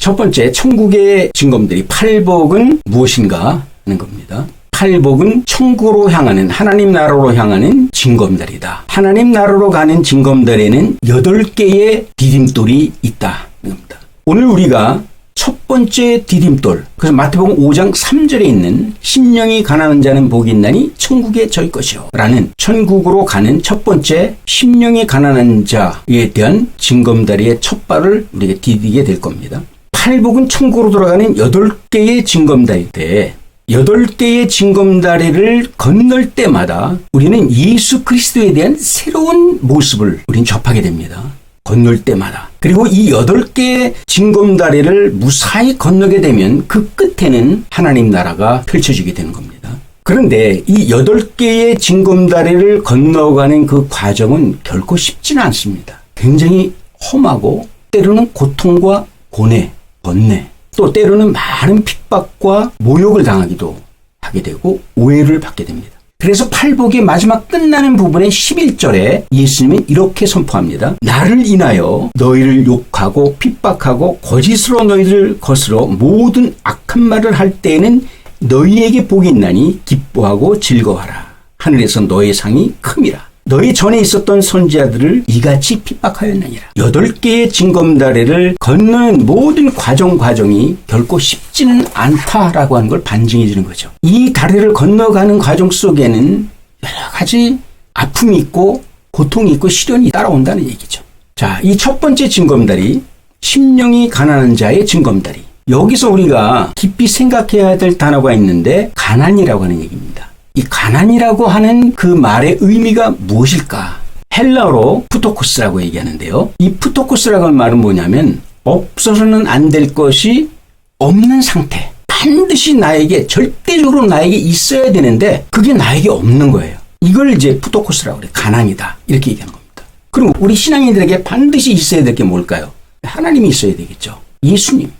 첫 번째, 천국의 징검다리 팔복은 무엇인가 하는 겁니다. 팔복은 천국으로 향하는, 하나님 나라로 향하는 징검다리다. 하나님 나라로 가는 징검다리에는 8개의 디딤돌이 있다. 겁니다. 오늘 우리가 첫 번째 디딤돌, 그래서 마태복음 5장 3절에 있는 심령이 가난한 자는 복이 있나니 천국에 저희 것이요 라는 천국으로 가는 첫 번째 심령이 가난한 자에 대한 징검다리의 첫 발을 우리가 디디게 될 겁니다. 팔복은 천국으로 돌아가는 8개의 징검다리인데 8개의 징검다리를 건널 때마다 우리는 예수 그리스도에 대한 새로운 모습을 우리는 접하게 됩니다. 건널 때마다. 그리고 이 8개의 징검다리를 무사히 건너게 되면 그 끝에는 하나님 나라가 펼쳐지게 되는 겁니다. 그런데 이 8개의 징검다리를 건너가는 그 과정은 결코 쉽지는 않습니다. 굉장히 험하고 때로는 고통과 고뇌, 번뇌, 또 때로는 많은 핍박과 모욕을 당하기도 하게 되고 오해를 받게 됩니다. 그래서 팔복의 마지막 끝나는 부분의 11절에 예수님은 이렇게 선포합니다. 나를 인하여 너희를 욕하고 핍박하고 거짓으로 너희를 거스러 모든 악한 말을 할 때에는 너희에게 복이 있나니 기뻐하고 즐거워하라. 하늘에서 너의 상이 큼이라. 너희 전에 있었던 선지자들을 이같이 핍박하였느니라. 8개의 징검다리를 건너는 모든 과정이 결코 쉽지는 않다라고 하는 걸 반증해 주는 거죠. 이 다리를 건너가는 과정 속에는 여러 가지 아픔이 있고 고통이 있고 시련이 따라온다는 얘기죠. 자, 이 첫 번째 징검다리, 심령이 가난한 자의 징검다리. 여기서 우리가 깊이 생각해야 될 단어가 있는데 가난이라고 하는 얘기입니다. 이 가난이라고 하는 그 말의 의미가 무엇일까? 헬라어로 푸토코스라고 얘기하는데요. 이 푸토코스라고 하는 말은 뭐냐면 없어서는 안 될 것이 없는 상태. 반드시 나에게, 절대적으로 나에게 있어야 되는데 그게 나에게 없는 거예요. 이걸 이제 푸토코스라고 그래요. 가난이다. 이렇게 얘기하는 겁니다. 그럼 우리 신앙인들에게 반드시 있어야 될 게 뭘까요? 하나님이 있어야 되겠죠. 예수님,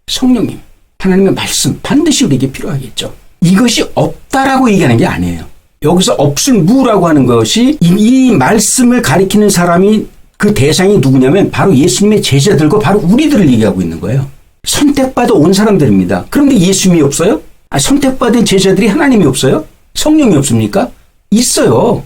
성령님, 하나님의 말씀 반드시 우리에게 필요하겠죠. 이것이 없다라고 얘기하는 게 아니에요. 여기서 없을 무라고 하는 것이 이 말씀을 가리키는 사람이 그 대상이 누구냐면 바로 예수님의 제자들과 바로 우리들을 얘기하고 있는 거예요. 선택받아 온 사람들입니다. 그런데 예수님이 없어요? 선택받은 제자들이 하나님이 없어요? 성령이 없습니까? 있어요.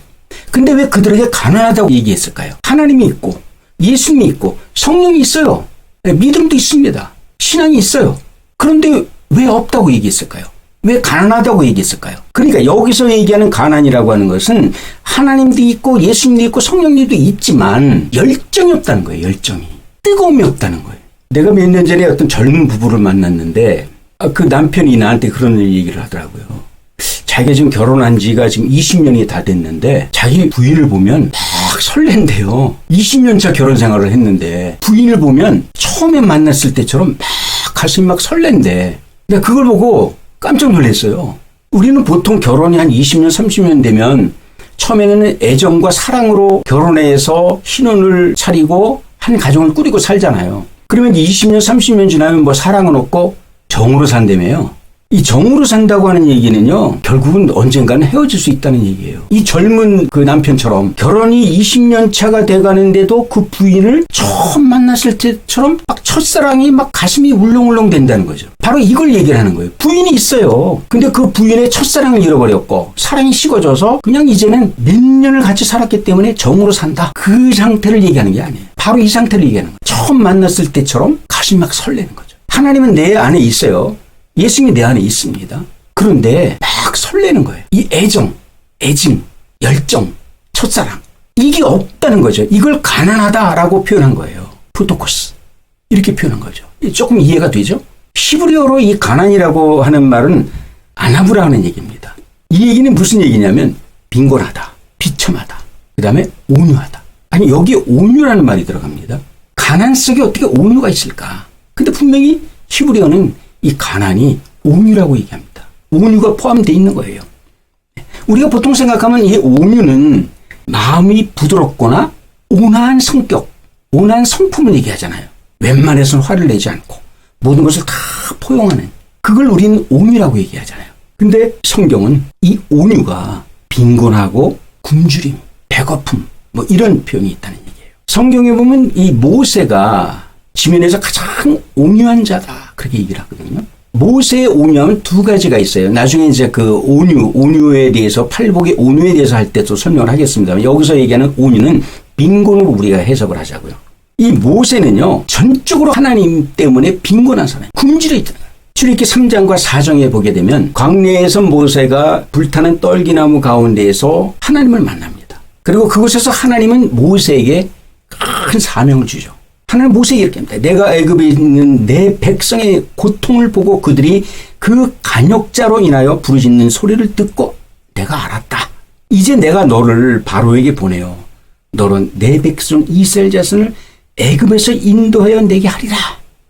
근데 왜 그들에게 가난하다고 얘기했을까요? 하나님이 있고 예수님이 있고 성령이 있어요. 믿음도 있습니다. 신앙이 있어요. 그런데 왜 없다고 얘기했을까요? 왜 가난하다고 얘기했을까요? 그러니까 여기서 얘기하는 가난이라고 하는 것은 하나님도 있고 예수님도 있고 성령님도 있지만 열정이 없다는 거예요. 열정이. 뜨거움이 없다는 거예요. 내가 몇 년 전에 어떤 젊은 부부를 만났는데 그 남편이 나한테 그런 얘기를 하더라고요. 자기가 지금 결혼한 지가 지금 20년이 다 됐는데 자기 부인을 보면 막 설렌대요. 20년 차 결혼 생활을 했는데 부인을 보면 처음에 만났을 때처럼 막 가슴이 막 설렌대. 근데 그걸 보고 깜짝 놀랐어요. 우리는 보통 결혼이 한 20년, 30년 되면 처음에는 애정과 사랑으로 결혼해서 신혼을 차리고 한 가정을 꾸리고 살잖아요. 그러면 20년, 30년 지나면 뭐 사랑은 없고 정으로 산다며요. 이 정으로 산다고 하는 얘기는요, 결국은 언젠가는 헤어질 수 있다는 얘기예요. 이 젊은 그 남편처럼 결혼이 20년 차가 돼가는데도 그 부인을 처음 만났을 때처럼 막 첫사랑이 막 가슴이 울렁울렁 된다는 거죠. 바로 이걸 얘기를 하는 거예요. 부인이 있어요. 근데 그 부인의 첫사랑을 잃어버렸고 사랑이 식어져서 그냥 이제는 몇 년을 같이 살았기 때문에 정으로 산다. 그 상태를 얘기하는 게 아니에요. 바로 이 상태를 얘기하는 거예요. 처음 만났을 때처럼 가슴이 막 설레는 거죠. 하나님은 내 안에 있어요. 예수님이 내 안에 있습니다. 그런데 막 설레는 거예요. 이 애정, 애증, 열정, 첫사랑 이게 없다는 거죠. 이걸 가난하다라고 표현한 거예요. 푸토코스 이렇게 표현한 거죠. 조금 이해가 되죠? 히브리어로 이 가난이라고 하는 말은 아나브라는 얘기입니다. 이 얘기는 무슨 얘기냐면 빈곤하다, 비참하다, 그 다음에 온유하다. 아니 여기에 온유라는 말이 들어갑니다. 가난 속에 어떻게 온유가 있을까? 근데 분명히 히브리어는 이 가난이 온유라고 얘기합니다. 온유가 포함되어 있는 거예요. 우리가 보통 생각하면 이 온유는 마음이 부드럽거나 온화한 성격, 온화한 성품을 얘기하잖아요. 웬만해서는 화를 내지 않고 모든 것을 다 포용하는 그걸 우리는 온유라고 얘기하잖아요. 근데 성경은 이 온유가 빈곤하고 굶주림, 배고픔 뭐 이런 표현이 있다는 얘기예요. 성경에 보면 이 모세가 지면에서 가장 온유한 자다. 그렇게 얘기를 하거든요. 모세의 온유함은 두 가지가 있어요. 나중에 이제 그 온유에 대해서, 팔복의 온유에 대해서 할 때 또 설명을 하겠습니다. 여기서 얘기하는 온유는 빈곤으로 우리가 해석을 하자고요. 이 모세는요, 전적으로 하나님 때문에 빈곤한 사람이에요. 굶주려 있더라고요. 출애굽기 3장과 4장에 보게 되면 광야에서 모세가 불타는 떨기나무 가운데에서 하나님을 만납니다. 그리고 그곳에서 하나님은 모세에게 큰 사명을 주죠. 하나님 모세에게 이렇게 합니다. 내가 애굽에 있는 내 백성의 고통을 보고 그들이 그 간역자로 인하여 부르짖는 소리를 듣고 내가 알았다. 이제 내가 너를 바로에게 보내요. 너는 내 백성 이스라엘 자손을 애굽에서 인도하여 내게 하리라.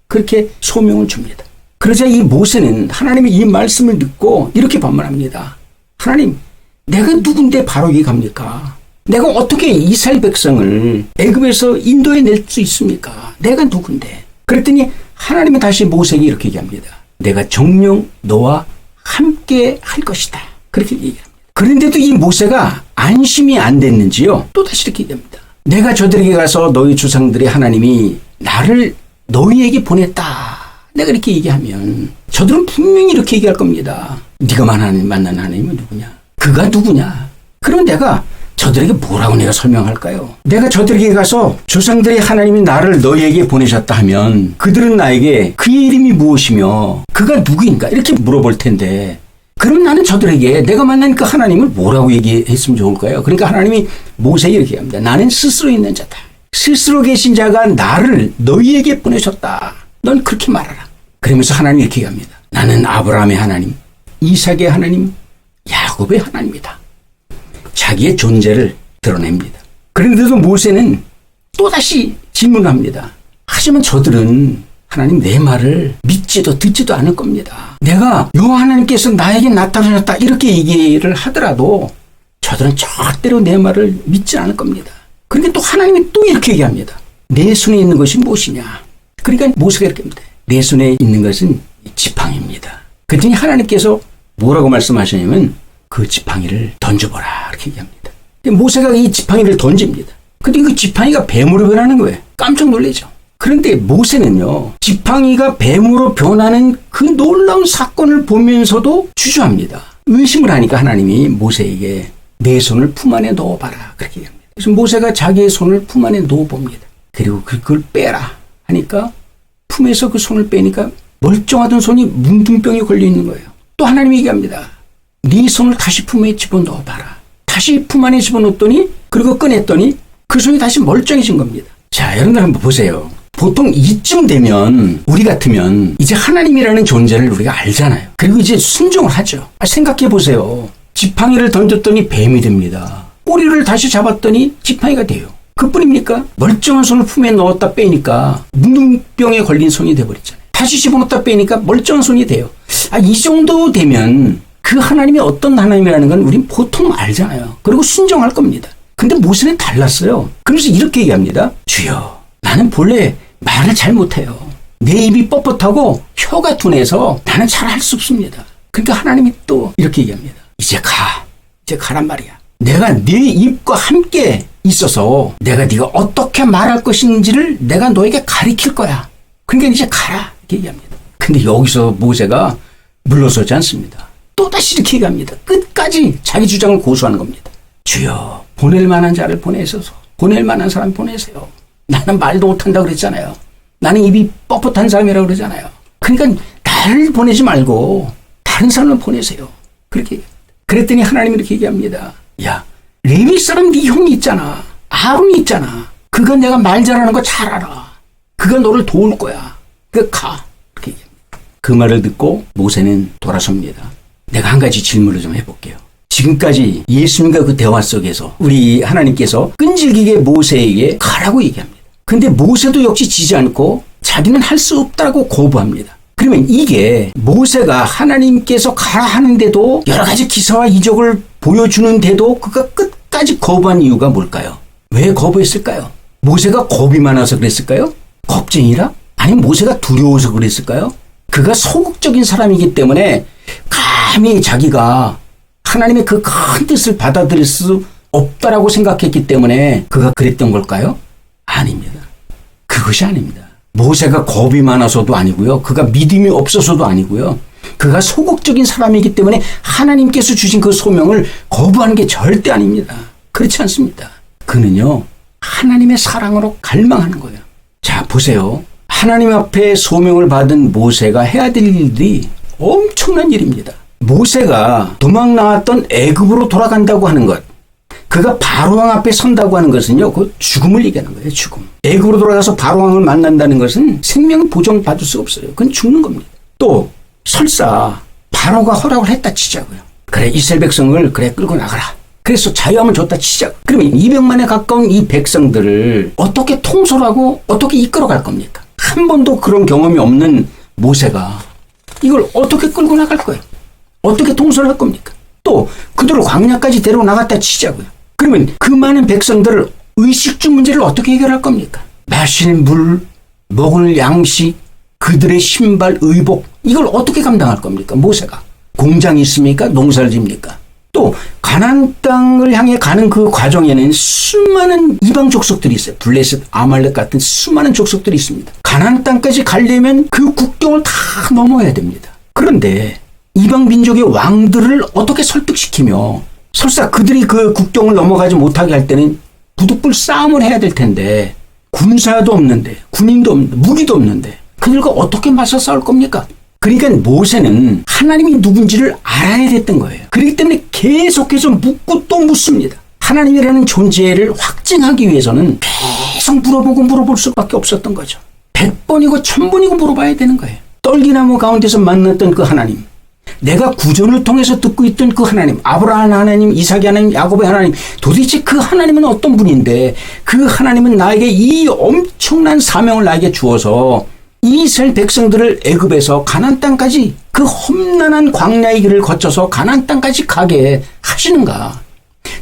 그렇게 소명을 줍니다. 그러자 이 모세는 하나님의 이 말씀을 듣고 이렇게 반문합니다. 하나님, 내가 누군데 바로에게 갑니까? 내가 어떻게 이스라엘 백성을 애굽에서 인도해 낼 수 있습니까? 내가 누군데? 그랬더니 하나님은 다시 모세에게 이렇게 얘기합니다. 내가 정녕 너와 함께 할 것이다. 그렇게 얘기합니다. 그런데도 이 모세가 안심이 안 됐는지요. 또 다시 이렇게 얘기합니다. 내가 저들에게 가서 너희 조상들의 하나님이 나를 너희에게 보냈다. 내가 이렇게 얘기하면 저들은 분명히 이렇게 얘기할 겁니다. 네가 만난 하나님은 누구냐? 그가 누구냐? 그럼 내가 저들에게 뭐라고 내가 설명할까요? 내가 저들에게 가서 조상들의 하나님이 나를 너희에게 보내셨다 하면 그들은 나에게 그의 이름이 무엇이며 그가 누구인가? 이렇게 물어볼 텐데, 그럼 나는 저들에게 내가 만난 그 하나님을 뭐라고 얘기했으면 좋을까요? 그러니까 하나님이 모세에게 이렇게 합니다. 나는 스스로 있는 자다. 스스로 계신 자가 나를 너희에게 보내셨다. 넌 그렇게 말하라. 그러면서 하나님이 이렇게 얘기합니다. 나는 아브라함의 하나님, 이삭의 하나님, 야곱의 하나님이다. 자기의 존재를 드러냅니다. 그런데도 모세는 또다시 질문합니다. 하지만 저들은 하나님 내 말을 믿지도 듣지도 않을 겁니다. 내가 여호와 하나님께서 나에게 나타나셨다 이렇게 얘기를 하더라도 저들은 절대로 내 말을 믿지 않을 겁니다. 그러니까 또 하나님이 또 이렇게 얘기합니다. 내 손에 있는 것이 무엇이냐? 그러니까 모세가 이렇게 합니다. 내 손에 있는 것은 지팡이입니다. 그랬더니 하나님께서 뭐라고 말씀하시냐면 그 지팡이를 던져보라 이렇게 얘기합니다. 모세가 이 지팡이를 던집니다. 근데 그 지팡이가 뱀으로 변하는 거예요. 깜짝 놀라죠. 그런데 모세는요, 지팡이가 뱀으로 변하는 그 놀라운 사건을 보면서도 주저합니다. 의심을 하니까 하나님이 모세에게 내 손을 품 안에 넣어봐라 그렇게 얘기합니다. 그래서 모세가 자기의 손을 품 안에 넣어봅니다. 그리고 그걸 빼라 하니까 품에서 그 손을 빼니까 멀쩡하던 손이 문둥병이 걸려 있는 거예요. 또 하나님이 얘기합니다. 네 손을 다시 품에 집어넣어봐라. 다시 품 안에 집어넣었더니, 그리고 꺼냈더니 그 손이 다시 멀쩡해진 겁니다. 자, 여러분들 한번 보세요. 보통 이쯤 되면 우리 같으면 이제 하나님이라는 존재를 우리가 알잖아요. 그리고 이제 순종을 하죠. 생각해 보세요. 지팡이를 던졌더니 뱀이 됩니다. 꼬리를 다시 잡았더니 지팡이가 돼요. 그뿐입니까? 멀쩡한 손을 품에 넣었다 빼니까 문둥병에 걸린 손이 돼버렸잖아요. 다시 집어넣었다 빼니까 멀쩡한 손이 돼요. 이 정도 되면 그 하나님이 어떤 하나님이라는 건 우린 보통 알잖아요. 그리고 순종할 겁니다. 근데 모세는 달랐어요. 그래서 이렇게 얘기합니다. 주여, 나는 본래 말을 잘 못해요. 내 입이 뻣뻣하고 혀가 둔해서 나는 잘 할 수 없습니다. 그러니까 하나님이 또 이렇게 얘기합니다. 이제 가란 말이야. 내가 네 입과 함께 있어서 내가 네가 어떻게 말할 것인지를 내가 너에게 가르칠 거야. 그러니까 이제 가라 이렇게 얘기합니다. 근데 여기서 모세가 물러서지 않습니다. 또다시 이렇게 얘기합니다. 끝까지 자기 주장을 고수하는 겁니다. 주여, 보낼 만한 자를 보내셔서 보낼 만한 사람 보내세요. 나는 말도 못한다고 그랬잖아요. 나는 입이 뻣뻣한 사람이라고 그러잖아요. 그러니까 나를 보내지 말고 다른 사람을 보내세요. 그렇게 얘기합니다. 그랬더니 하나님이 이렇게 얘기합니다. 야, 레위 사람 네 형이 있잖아. 아론이 있잖아. 그가 내가 말 잘하는 거 잘 알아. 그가 너를 도울 거야. 가. 이렇게 얘기합니다. 그 말을 듣고 모세는 돌아섭니다. 내가 한 가지 질문을 좀 해볼게요. 지금까지 예수님과 그 대화 속에서 우리 하나님께서 끈질기게 모세에게 가라고 얘기합니다. 근데 모세도 역시 지지 않고 자기는 할 수 없다고 거부합니다. 그러면 이게 모세가 하나님께서 가라 하는데도 여러 가지 기사와 이적을 보여주는데도 그가 끝까지 거부한 이유가 뭘까요? 왜 거부했을까요? 모세가 겁이 많아서 그랬을까요? 겁쟁이라? 아니면 모세가 두려워서 그랬을까요? 그가 소극적인 사람이기 때문에 감히 자기가 하나님의 그 큰 뜻을 받아들일 수 없다라고 생각했기 때문에 그가 그랬던 걸까요? 아닙니다. 그것이 아닙니다. 모세가 겁이 많아서도 아니고요. 그가 믿음이 없어서도 아니고요. 그가 소극적인 사람이기 때문에 하나님께서 주신 그 소명을 거부하는 게 절대 아닙니다. 그렇지 않습니다. 그는요, 하나님의 사랑으로 갈망하는 거예요. 자, 보세요. 하나님 앞에 소명을 받은 모세가 해야 될 일들이 엄청난 일입니다. 모세가 도망 나왔던 애굽으로 돌아간다고 하는 것, 그가 바로왕 앞에 선다고 하는 것은요, 그 죽음을 얘기하는 거예요. 죽음. 애굽으로 돌아가서 바로왕을 만난다는 것은 생명 보장받을 수 없어요. 그건 죽는 겁니다. 또 설사 바로가 허락을 했다 치자고요. 그래, 이스라엘 백성을 그래 끌고 나가라. 그래서 자유함을 줬다 치자고. 그러면 200만에 가까운 이 백성들을 어떻게 통솔하고 어떻게 이끌어갈 겁니까? 한 번도 그런 경험이 없는 모세가 이걸 어떻게 끌고 나갈 거예요? 어떻게 통솔할 겁니까? 또 그들을 광야까지 데리고 나갔다 치자고요. 그러면 그 많은 백성들을 의식주 문제를 어떻게 해결할 겁니까? 마실 물, 먹을 양식, 그들의 신발, 의복, 이걸 어떻게 감당할 겁니까? 모세가. 공장이 있습니까? 농사를 집니까? 또 가나안 땅을 향해 가는 그 과정에는 수많은 이방 족속들이 있어요. 블레셋, 아말렉 같은 수많은 족속들이 있습니다. 가나안 땅까지 가려면 그 국경을 다 넘어야 됩니다. 그런데 이방 민족의 왕들을 어떻게 설득시키며 설사 그들이 그 국경을 넘어가지 못하게 할 때는 부득불 싸움을 해야 될 텐데 군사도 없는데 군인도 없는데 무기도 없는데 그들과 어떻게 맞서 싸울 겁니까? 그러니까 모세는 하나님이 누군지를 알아야 됐던 거예요. 그렇기 때문에 계속해서 묻고 또 묻습니다. 하나님이라는 존재를 확증하기 위해서는 계속 물어보고 물어볼 수밖에 없었던 거죠. 100번이고 1000번이고 물어봐야 되는 거예요. 떨기나무 가운데서 만났던 그 하나님, 내가 구전을 통해서 듣고 있던 그 하나님, 아브라함 하나님, 이삭의 하나님, 야곱의 하나님, 도대체 그 하나님은 어떤 분인데 그 하나님은 나에게 이 엄청난 사명을 나에게 주어서 이스라엘 백성들을 애굽에서 가나안 땅까지 그 험난한 광야의 길을 거쳐서 가나안 땅까지 가게 하시는가?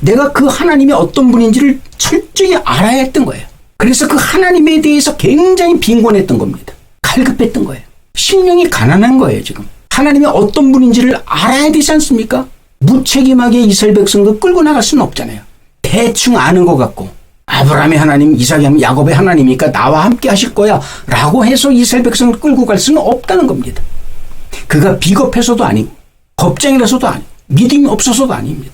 내가 그 하나님이 어떤 분인지를 철저히 알아야 했던 거예요. 그래서 그 하나님에 대해서 굉장히 빈곤했던 겁니다. 갈급했던 거예요. 심령이 가난한 거예요, 지금. 하나님이 어떤 분인지를 알아야 되지 않습니까? 무책임하게 이스라엘 백성도 끌고 나갈 수는 없잖아요. 대충 아는 것 같고 아브라함의 하나님, 이삭의 하나님, 야곱의 하나님이니까 나와 함께 하실 거야 라고 해서 이스라엘 백성을 끌고 갈 수는 없다는 겁니다. 그가 비겁해서도 아니고 겁쟁이라서도 아니고 믿음이 없어서도 아닙니다.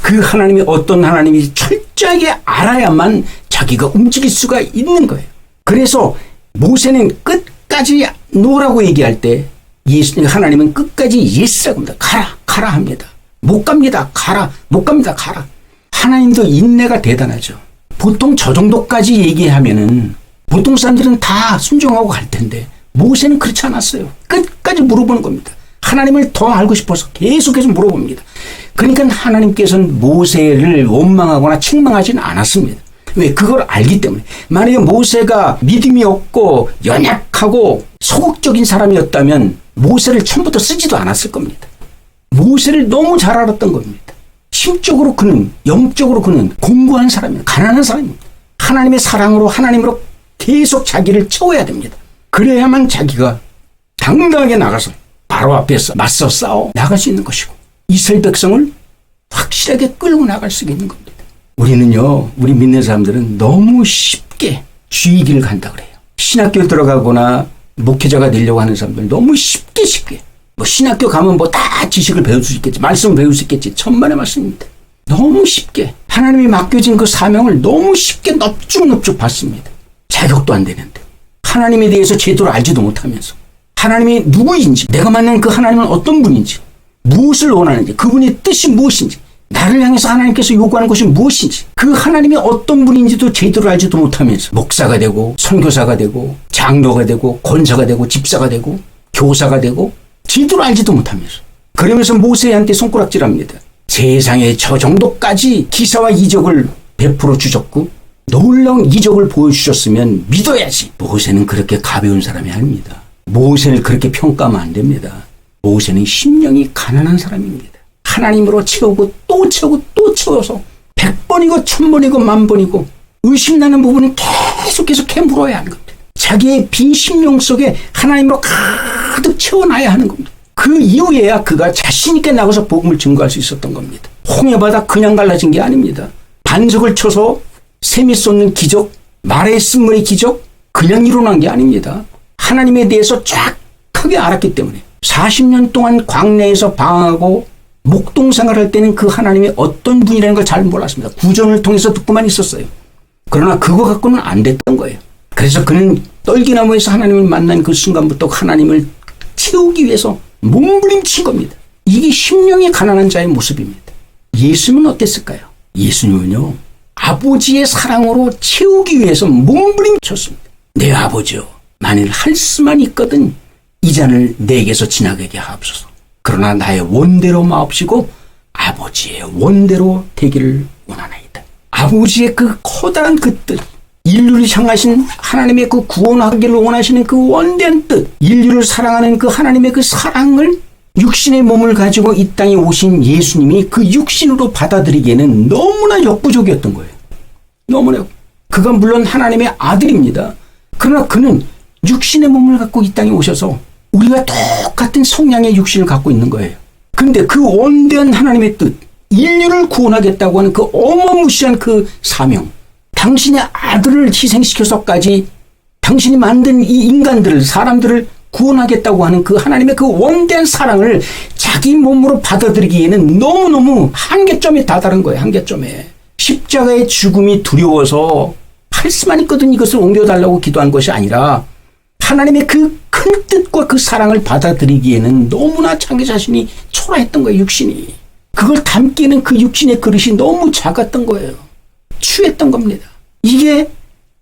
그 하나님이 어떤 하나님인지 철저하게 알아야만 자기가 움직일 수가 있는 거예요. 그래서 모세는 끝까지 노라고 얘기할 때 하나님은 끝까지 예스라고 합니다. 가라 합니다. 못 갑니다. 가라. 못 갑니다. 가라. 하나님도 인내가 대단하죠. 보통 저 정도까지 얘기하면은 보통 사람들은 다 순종하고 갈 텐데 모세는 그렇지 않았어요. 끝까지 물어보는 겁니다. 하나님을 더 알고 싶어서 계속해서 물어봅니다. 그러니까 하나님께서는 모세를 원망하거나 책망하지는 않았습니다. 왜? 그걸 알기 때문에. 만약에 모세가 믿음이 없고 연약하고 소극적인 사람이었다면 모세를 처음부터 쓰지도 않았을 겁니다. 모세를 너무 잘 알았던 겁니다. 심적으로 그는, 영적으로 그는 공고한 사람입니다. 가난한 사람입니다. 하나님의 사랑으로 하나님으로 계속 자기를 채워야 됩니다. 그래야만 자기가 당당하게 나가서 바로 앞에서 맞서 싸워 나갈 수 있는 것이고 이스라엘 백성을 확실하게 끌고 나갈 수 있는 겁니다. 우리는요, 우리 믿는 사람들은 너무 쉽게 주의 길을 간다 그래요. 신학교 들어가거나 목회자가 되려고 하는 사람들 너무 쉽게 뭐 신학교 가면 뭐 다 지식을 배울 수 있겠지, 말씀을 배울 수 있겠지, 천만의 말씀입니다. 너무 쉽게 하나님이 맡겨진 그 사명을 너무 쉽게 넙죽넙죽 받습니다. 자격도 안 되는데 하나님에 대해서 제대로 알지도 못하면서 하나님이 누구인지, 내가 만난 그 하나님은 어떤 분인지, 무엇을 원하는지, 그분의 뜻이 무엇인지, 나를 향해서 하나님께서 요구하는 것이 무엇인지, 그 하나님이 어떤 분인지도 제대로 알지도 못하면서 목사가 되고 선교사가 되고 장로가 되고 권사가 되고 집사가 되고 교사가 되고 제대로 알지도 못하면서 그러면서 모세한테 손가락질합니다. 세상에 저 정도까지 기사와 이적을 베풀어 주셨고 놀라운 이적을 보여주셨으면 믿어야지. 모세는 그렇게 가벼운 사람이 아닙니다. 모세를 그렇게 평가하면 안 됩니다. 모세는 심령이 가난한 사람입니다. 하나님으로 채우고 또 채우고 또 채워서 100번이고 1000번이고 10,000번이고 의심나는 부분은 계속해서 캐물어야 하는 겁니다. 자기의 빈 심령 속에 하나님으로 가득 채워놔야 하는 겁니다. 그 이후에야 그가 자신 있게 나가서 복음을 증거할 수 있었던 겁니다. 홍해바다 그냥 갈라진 게 아닙니다. 반석을 쳐서 샘이 쏟는 기적, 말의 쓴물의 기적, 그냥 일어난 게 아닙니다. 하나님에 대해서 정확하게 알았기 때문에 40년 동안 광야에서 방황하고 목동생활할 때는 그 하나님이 어떤 분이라는 걸 잘 몰랐습니다. 구전을 통해서 듣고만 있었어요. 그러나 그거 갖고는 안 됐던 거예요. 그래서 그는 떨기나무에서 하나님을 만난 그 순간부터 하나님을 채우기 위해서 몸부림친 겁니다. 이게 심령이 가난한 자의 모습입니다. 예수님은 어땠을까요? 예수님은요, 아버지의 사랑으로 채우기 위해서 몸부림쳤습니다. 내 아버지요, 만일 할 수만 있거든 이 잔을 내게서 지나가게 하옵소서. 그러나 나의 원대로 마옵시고 아버지의 원대로 되기를 원하나이다. 아버지의 그 커다란 그 뜻, 인류를 향하신 하나님의 그 구원하기를 원하시는 그 원대한 뜻, 인류를 사랑하는 그 하나님의 그 사랑을 육신의 몸을 가지고 이 땅에 오신 예수님이 그 육신으로 받아들이기에는 너무나 역부족이었던 거예요. 너무나. 그가 물론 하나님의 아들입니다. 그러나 그는 육신의 몸을 갖고 이 땅에 오셔서 우리가 똑같은 성향의 육신을 갖고 있는 거예요. 그런데 그 원대한 하나님의 뜻, 인류를 구원하겠다고 하는 그 어마무시한 그 사명, 당신의 아들을 희생시켜서까지 당신이 만든 이 인간들을, 사람들을 구원하겠다고 하는 그 하나님의 그 원대한 사랑을 자기 몸으로 받아들이기에는 너무너무 한계점에 다다른 거예요. 한계점에. 십자가의 죽음이 두려워서 할 수만 있거든 이것을 옮겨달라고 기도한 것이 아니라 하나님의 그 큰 뜻과 그 사랑을 받아들이기에는 너무나 자기 자신이 초라했던 거예요. 육신이. 그걸 담기에는 그 육신의 그릇이 너무 작았던 거예요. 추했던 겁니다. 이게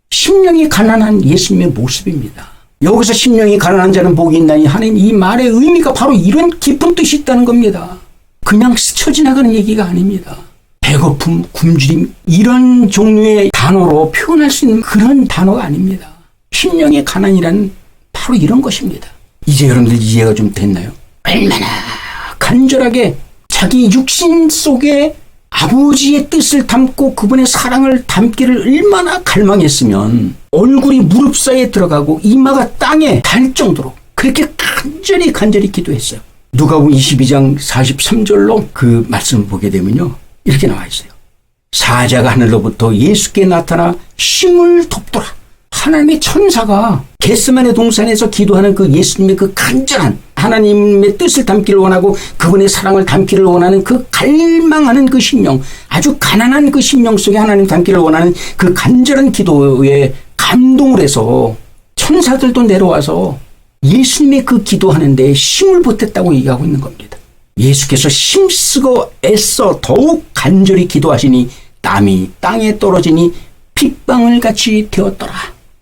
심령이 가난한 예수님의 모습입니다. 여기서 심령이 가난한 자는 복이 있나니 하는 이 말의 의미가 바로 이런 깊은 뜻이 있다는 겁니다. 그냥 스쳐 지나가는 얘기가 아닙니다. 배고픔, 굶주림 이런 종류의 단어로 표현할 수 있는 그런 단어가 아닙니다. 심령의 가난이란 바로 이런 것입니다. 이제 여러분들 이해가 좀 됐나요? 얼마나 간절하게 자기 육신 속에 아버지의 뜻을 담고 그분의 사랑을 담기를 얼마나 갈망했으면 얼굴이 무릎 사이에 들어가고 이마가 땅에 닿을 정도로 그렇게 간절히 기도했어요. 누가복음 22장 43절로 그 말씀을 보게 되면요, 이렇게 나와 있어요. 사자가 하늘로부터 예수께 나타나 힘을 돕더라. 하나님의 천사가 겟세마네 동산에서 기도하는 그 예수님의 그 간절한 하나님의 뜻을 담기를 원하고 그분의 사랑을 담기를 원하는 그 갈망하는 그 심령, 아주 가난한 그 심령 속에 하나님 담기를 원하는 그 간절한 기도에 감동을 해서 천사들도 내려와서 예수님의 그 기도하는 데 힘을 보탰다고 얘기하고 있는 겁니다. 예수께서 힘쓰고 애써 더욱 간절히 기도하시니 땀이 땅에 떨어지니 핏방울 같이 되었더라.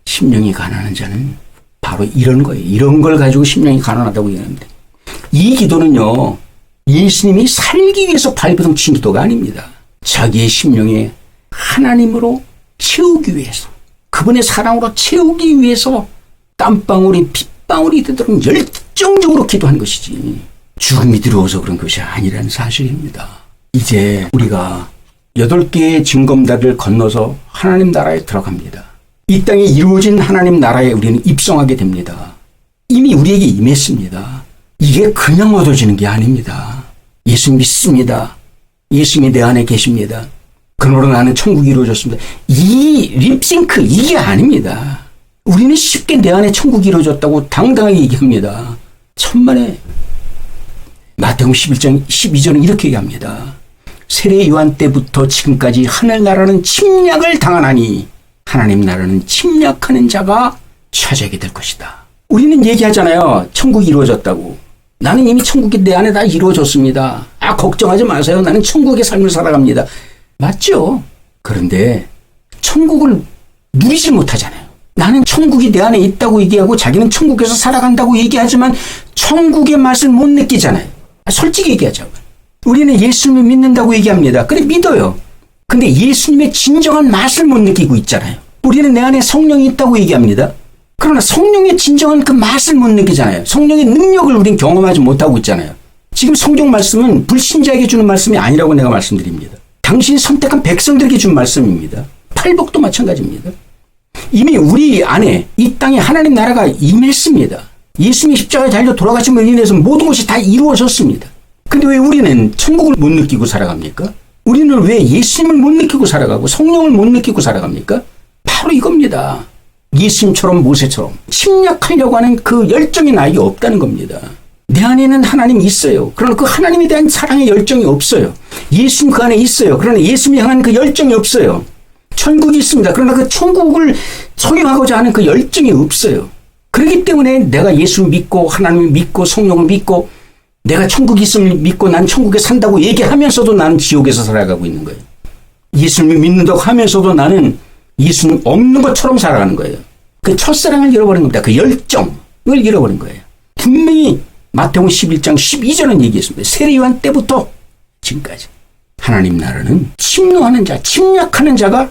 심령이 가난한 자는 바로 이런 거예요. 이런 걸 가지고 심령이 가난하다고 얘기합니다. 이 기도는요, 예수님이 살기 위해서 발버둥친 기도가 아닙니다. 자기의 심령에 하나님으로 채우기 위해서, 그분의 사랑으로 채우기 위해서 땀방울이 핏방울이 되도록 열정적으로 기도한 것이지 죽음이 들어와서 그런 것이 아니라는 사실입니다. 이제 우리가 8개의 징검다리를 건너서 하나님 나라에 들어갑니다. 이 땅에 이루어진 하나님 나라에 우리는 입성하게 됩니다. 이미 우리에게 임했습니다. 이게 그냥 얻어지는 게 아닙니다. 예수 믿습니다. 예수님이 내 안에 계십니다. 그러므로 나는 천국이 이루어졌습니다. 이 립싱크 이게 아닙니다. 우리는 쉽게 내 안에 천국이 이루어졌다고 당당하게 얘기합니다. 천만에 마태복음 11장 12절은 이렇게 얘기합니다. 세례 요한 때부터 지금까지 하늘나라는 침략을 당하나니 하나님 나라는 침략하는 자가 차지하게 될 것이다. 우리는 얘기하잖아요. 천국이 이루어졌다고. 나는 이미 천국이 내 안에 다 이루어졌습니다. 걱정하지 마세요. 나는 천국의 삶을 살아갑니다. 맞죠? 그런데 천국을 누리지 못하잖아요. 나는 천국이 내 안에 있다고 얘기하고 자기는 천국에서 살아간다고 얘기하지만 천국의 맛을 못 느끼잖아요. 솔직히 얘기하자고. 우리는 예수님을 믿는다고 얘기합니다. 그래 믿어요. 근데 예수님의 진정한 맛을 못 느끼고 있잖아요. 우리는 내 안에 성령이 있다고 얘기합니다. 그러나 성령의 진정한 그 맛을 못 느끼잖아요. 성령의 능력을 우리는 경험하지 못하고 있잖아요. 지금 성경 말씀은 불신자에게 주는 말씀이 아니라고 내가 말씀드립니다. 당신이 선택한 백성들에게 준 말씀입니다. 팔복도 마찬가지입니다. 이미 우리 안에 이 땅에 하나님 나라가 임했습니다. 예수님이 십자가에 달려 돌아가심으로 인해서 모든 것이 다 이루어졌습니다. 근데 왜 우리는 천국을 못 느끼고 살아갑니까? 우리는 왜 예수님을 못 느끼고 살아가고 성령을 못 느끼고 살아갑니까? 바로 이겁니다. 예수님처럼 모세처럼 침략하려고 하는 그 열정이 나에게 없다는 겁니다. 내 안에는 하나님이 있어요. 그러나 그 하나님에 대한 사랑의 열정이 없어요. 예수님 그 안에 있어요. 그러나 예수님이 향한 그 열정이 없어요. 천국이 있습니다. 그러나 그 천국을 소유하고자 하는 그 열정이 없어요. 그렇기 때문에 내가 예수 믿고 하나님을 믿고 성령을 믿고 내가 천국이 있음을 믿고 난 천국에 산다고 얘기하면서도 나는 지옥에서 살아가고 있는 거예요. 예수님을 믿는다고 하면서도 나는 예수님 없는 것처럼 살아가는 거예요. 그 첫사랑을 잃어버린 겁니다. 그 열정을 잃어버린 거예요. 분명히 마태복음 11장 12절은 얘기했습니다. 세례요한 때부터 지금까지 하나님 나라는 침노하는 자, 침략하는 자가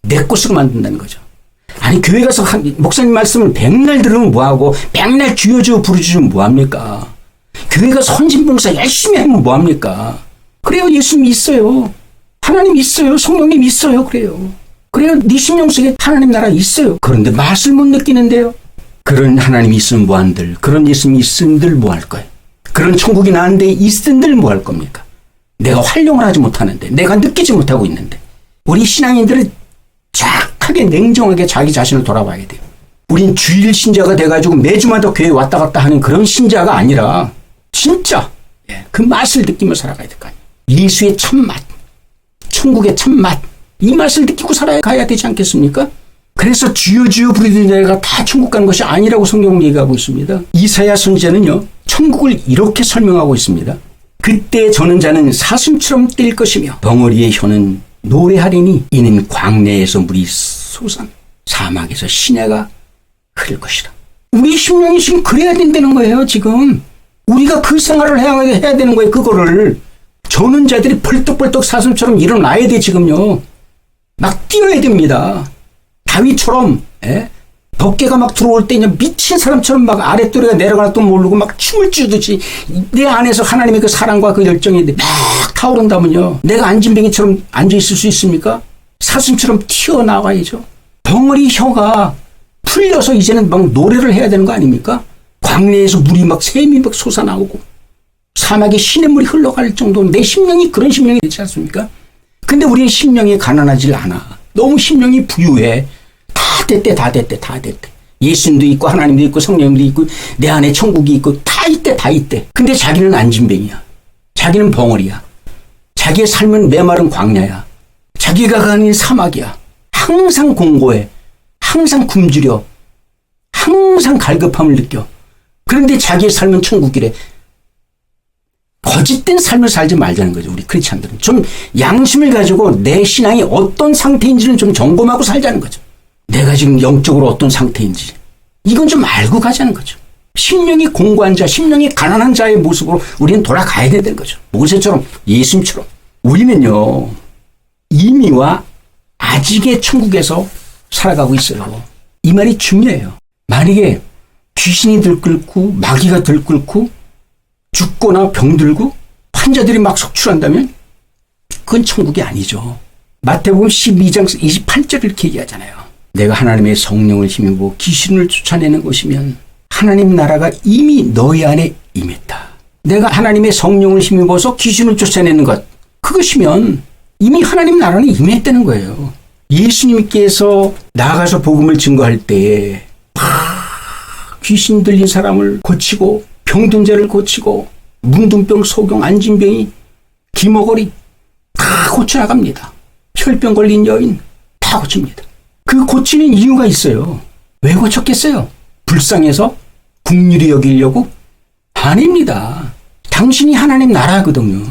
내 것으로 만든다는 거죠. 아니 교회 가서 목사님 말씀을 백날 들으면 뭐하고 백날 주여 주여 부르주면 뭐합니까? 교회 가서 헌신봉사 열심히 하면 뭐합니까? 그래요. 예수님이 있어요. 하나님 있어요. 성령님 있어요. 그래요. 네 심령 속에 하나님 나라 있어요. 그런데 맛을 못 느끼는데요. 그런 하나님이 있으면 뭐한들, 그런 예수님이 있음들 뭐할 거예요? 그런 천국이 나한테 있음들 뭐할 겁니까? 내가 활용을 하지 못하는데, 내가 느끼지 못하고 있는데, 우리 신앙인들은 착하게 냉정하게 자기 자신을 돌아봐야 돼요. 우린 주일 신자가 돼가지고 매주마다 교회 왔다 갔다 하는 그런 신자가 아니라 진짜 그 맛을 느끼며 살아가야 될 거 아니에요. 예수의 참맛, 천국의 참맛, 이 맛을 느끼고 살아가야 되지 않겠습니까? 그래서 주여 주여 부르는 자가 다 천국 가는 것이 아니라고 성경은 얘기하고 있습니다. 이사야 선지자는요, 천국을 이렇게 설명하고 있습니다. 그때 저는 자는 사슴처럼 뛸 것이며 벙어리의 혀는 노래하리니 이는 광야에서 물이 솟아 사막에서 시내가 흐를 것이라. 우리 심령이 지금 그래야 된다는 거예요. 지금 우리가 그 생활을 해야 되는 거예요. 그거를 저는 자들이 벌떡벌떡 사슴처럼 일어나야 돼. 지금요 막 뛰어야 됩니다. 다윗처럼 덮개가 막 들어올 때 그냥 미친 사람처럼 막 아랫도리가 내려가나 또 모르고 막 춤을 추듯이 내 안에서 하나님의 그 사랑과 그 열정이 막 타오른다면요, 내가 안진뱅이처럼 앉아있을 수 있습니까? 사슴처럼 튀어나와야죠. 덩어리 혀가 풀려서 이제는 막 노래를 해야 되는 거 아닙니까? 광야에서 물이 막 샘이 막 솟아나오고 사막에 시냇물이 흘러갈 정도로 내 심령이 그런 심령이 되지 않습니까? 근데 우리는 심령이 가난하질 않아. 너무 심령이 부유해. 다 됐대. 예수님도 있고 하나님도 있고 성령님도 있고 내 안에 천국이 있고 다 있대. 근데 자기는 안진뱅이야. 자기는 벙어리야. 자기의 삶은 메마른 광야야. 자기가 가는 사막이야. 항상 공고해. 항상 굶주려. 항상 갈급함을 느껴. 그런데 자기의 삶은 천국이래. 거짓된 삶을 살지 말자는 거죠. 우리 크리스찬들은 좀 양심을 가지고 내 신앙이 어떤 상태인지를 좀 점검하고 살자는 거죠. 내가 지금 영적으로 어떤 상태인지 이건 좀 알고 가자는 거죠. 심령이 공고한 자, 심령이 가난한 자의 모습으로 우리는 돌아가야 되는 거죠. 모세처럼, 예수님처럼. 우리는요, 이미와 아직의 천국에서 살아가고 있어요. 이 말이 중요해요. 만약에 귀신이 들끓고 마귀가 들끓고 죽거나 병들고 환자들이 막 속출한다면 그건 천국이 아니죠. 마태복음 12장 28절 이렇게 얘기하잖아요. 내가 하나님의 성령을 힘입어 귀신을 쫓아내는 것이면 하나님 나라가 이미 너희 안에 임했다. 내가 하나님의 성령을 힘입어서 귀신을 쫓아내는 것, 그것이면 이미 하나님 나라는 임했다는 거예요. 예수님께서 나가서 복음을 증거할 때에 귀신 들린 사람을 고치고 병든 자를 고치고 문둥병, 소경, 안진병이, 기머거리 다 고쳐나갑니다. 혈병 걸린 여인 다 고칩니다. 그 고치는 이유가 있어요. 왜 고쳤겠어요? 불쌍해서? 긍휼히 여기려고? 아닙니다. 당신이 하나님 나라거든요.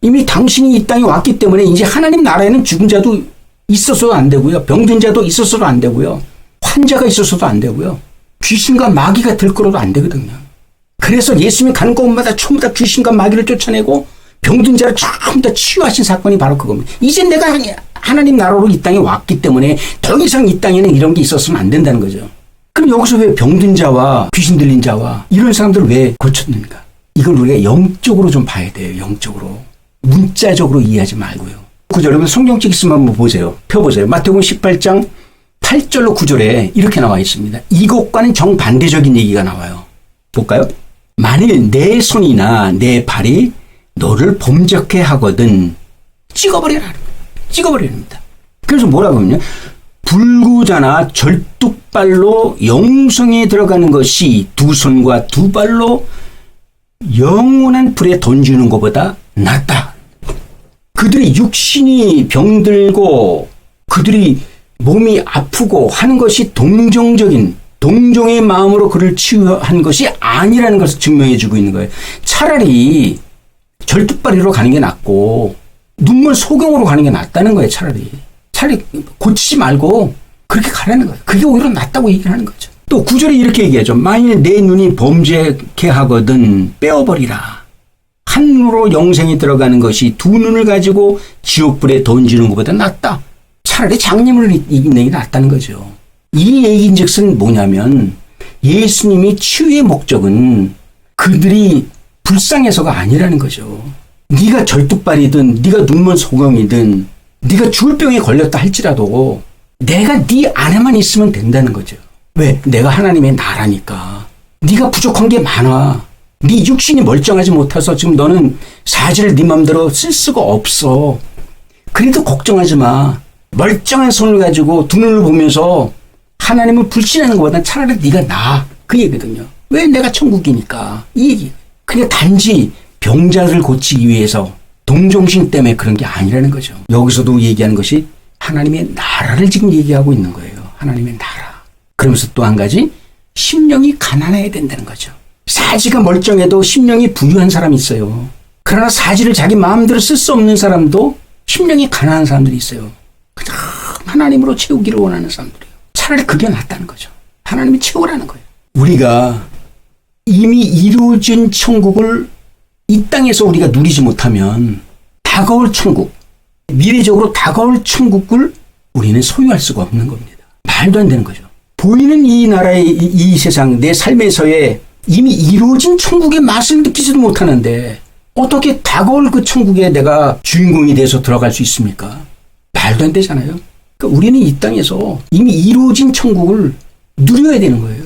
이미 당신이 이 땅에 왔기 때문에 이제 하나님 나라에는 죽은 자도 있어서도 안 되고요. 병든 자도 있어서도 안 되고요. 환자가 있어서도 안 되고요. 귀신과 마귀가 들끓어도 안 되거든요. 그래서 예수님이 가는 곳마다 전부 다 귀신과 마귀를 쫓아내고 병든 자를 전부 다 치유하신 사건이 바로 그겁니다. 이제 내가 하나님 나라로 이 땅에 왔기 때문에 더 이상 이 땅에는 이런 게 있었으면 안 된다는 거죠. 그럼 여기서 왜 병든 자와 귀신 들린 자와 이런 사람들을 왜 고쳤는가? 이걸 우리가 영적으로 좀 봐야 돼요. 영적으로. 문자적으로 이해하지 말고요. 그죠? 여러분 성경책 있으면 한번 보세요. 펴보세요. 마태복음 18장 8절로 9절에 이렇게 나와 있습니다. 이것과는 정반대적인 얘기가 나와요. 볼까요? 만일 내 손이나 내 발이 너를 범죄케 하거든 찍어버려라. 찍어버립니다. 그래서 뭐라고 하냐? 불구자나 절뚝발로 영성에 들어가는 것이 두 손과 두 발로 영원한 불에 던지는 것보다 낫다. 그들이 육신이 병들고 그들이 몸이 아프고 하는 것이 동정의 마음으로 그를 치유한 것이 아니라는 것을 증명해 주고 있는 거예요. 차라리 절뚝발이로 가는 게 낫고 눈먼 소경으로 가는 게 낫다는 거예요. 차라리 고치지 말고 그렇게 가라는 거예요. 그게 오히려 낫다고 얘기를 하는 거죠. 또 9절에 이렇게 얘기하죠. 만일 내 눈이 범죄케 하거든 빼어버리라. 한 눈으로 영생에 들어가는 것이 두 눈을 가지고 지옥불에 던지는 것보다 낫다. 차라리 장님을 이기는 게 낫다는 거죠. 이 얘기인즉슨 뭐냐면 예수님이 치유의 목적은 그들이 불쌍해서가 아니라는 거죠. 네가 절뚝발이든 네가 눈먼 소경이든 네가 죽을 병에 걸렸다 할지라도 내가 네 안에만 있으면 된다는 거죠. 왜? 내가 하나님의 나라니까. 네가 부족한 게 많아. 네 육신이 멀쩡하지 못해서 지금 너는 사지를 네 맘대로 쓸 수가 없어. 그래도 걱정하지 마. 멀쩡한 손을 가지고 두 눈을 보면서 하나님을 불신하는 것보다는 차라리 네가 나아. 그 얘기거든요. 왜? 내가 천국이니까. 이 얘기. 그냥 단지 병자를 고치기 위해서 동정심 때문에 그런 게 아니라는 거죠. 여기서도 얘기하는 것이 하나님의 나라를 지금 얘기하고 있는 거예요. 하나님의 나라. 그러면서 또 한 가지 심령이 가난해야 된다는 거죠. 사지가 멀쩡해도 심령이 부유한 사람이 있어요. 그러나 사지를 자기 마음대로 쓸 수 없는 사람도 심령이 가난한 사람들이 있어요. 그냥 하나님으로 채우기를 원하는 사람들이에요. 차라리 그게 낫다는 거죠. 하나님이 채우라는 거예요. 우리가 이미 이루어진 천국을 이 땅에서 우리가 누리지 못하면 다가올 천국, 미래적으로 다가올 천국을 우리는 소유할 수가 없는 겁니다. 말도 안 되는 거죠. 보이는 이 나라의 이 세상, 내 삶에서의 이미 이루어진 천국의 맛을 느끼지도 못하는데 어떻게 다가올 그 천국에 내가 주인공이 돼서 들어갈 수 있습니까? 말도 안 되잖아요. 그러니까 우리는 이 땅에서 이미 이루어진 천국을 누려야 되는 거예요.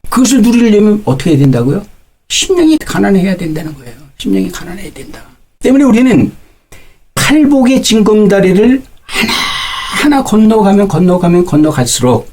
그것을 누리려면 어떻게 해야 된다고요? 심령이 가난해야 된다는 거예요. 심령이 가난해야 된다. 때문에 우리는 팔복의 징검다리를 하나하나 건너갈수록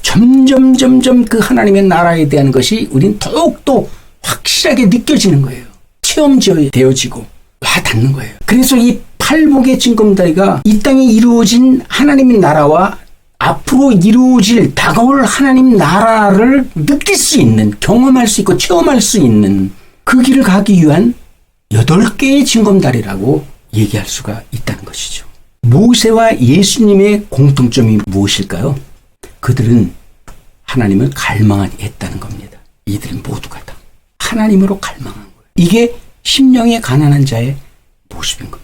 점점 그 하나님의 나라에 대한 것이 우린 더욱더 확실하게 느껴지는 거예요. 체험되어지고 와닿는 거예요. 그래서 이 팔복의 징검다리가 이 땅에 이루어진 하나님의 나라와 앞으로 이루어질 다가올 하나님 나라를 느낄 수 있는, 경험할 수 있고 체험할 수 있는 그 길을 가기 위한 8개의 징검다리라고 얘기할 수가 있다는 것이죠. 모세와 예수님의 공통점이 무엇일까요? 그들은 하나님을 갈망했다는 겁니다. 이들은 모두가 다 하나님으로 갈망한 거예요. 이게 심령의 가난한 자의 모습인 겁니다.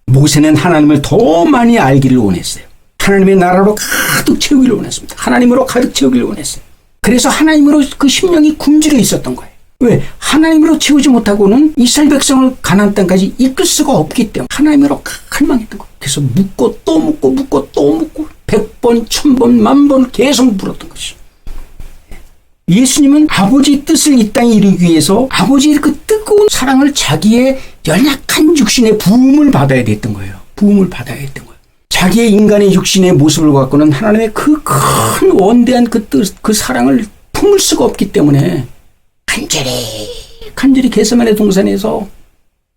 모세는 하나님을 더 많이 알기를 원했어요. 하나님의 나라로 가득 채우기를 원했습니다. 하나님으로 가득 채우기를 원했어요. 그래서 하나님으로 그 심령이 굶주려 있었던 거예요. 왜? 하나님으로 채우지 못하고는 이스라엘 백성을 가나안 땅까지 이끌 수가 없기 때문에 하나님으로 갈망했던 거예요. 그래서 묻고 또 묻고 100번, 1000번, 10,000번 계속 물었던 것이죠. 예수님은 아버지 뜻을 이 땅에 이루기 위해서 아버지의 그 뜨거운 사랑을 자기의 연약한 육신의 부음을 받아야 됐던 거예요. 부음을 받아야 했던 거예요. 자기의 인간의 육신의 모습을 갖고는 하나님의 그 큰 원대한 그 뜻, 그 사랑을 품을 수가 없기 때문에 간절히 겟세마네 동산에서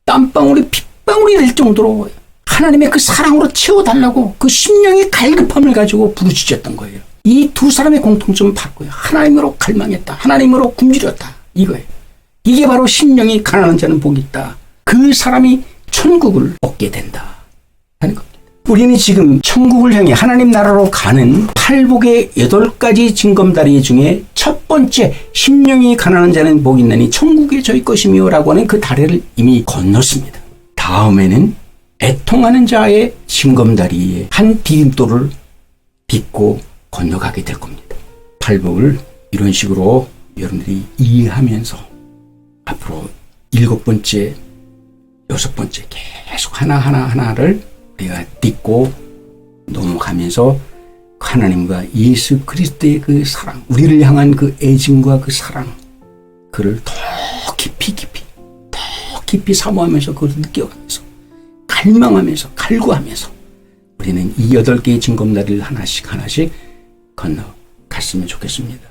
땀방울이 핏방울이 될 정도로 하나님의 그 사랑으로 채워달라고 그 심령의 갈급함을 가지고 부르짖었던 거예요. 이 두 사람의 공통점은 바로 거예요. 하나님으로 갈망했다. 하나님으로 굶주렸다. 이거예요. 이게 바로 심령이 가난한 자는 복이 있다. 그 사람이 천국을 얻게 된다 하는 겁니다. 우리는 지금 천국을 향해 하나님 나라로 가는 팔복의 8가지 징검다리 중에 첫 번째 심령이 가난한 자는 복이 있나니 천국이 저희 것이며 라고 하는 그 다리를 이미 건넜습니다. 다음에는 애통하는 자의 징검다리에 한 디딤돌을 딛고 건너가게 될 겁니다. 팔복을 이런 식으로 여러분들이 이해하면서 앞으로 7번째, 6번째 계속 하나를 우리가 딛고 넘어가면서 하나님과 예수 그리스도의 그 사랑, 우리를 향한 그 애증과 그 사랑, 그를 더 깊이 사모하면서 그걸 느껴가면서 갈망하면서 갈구하면서 우리는 이 8개의 징검다리를 하나씩 건너갔으면 좋겠습니다.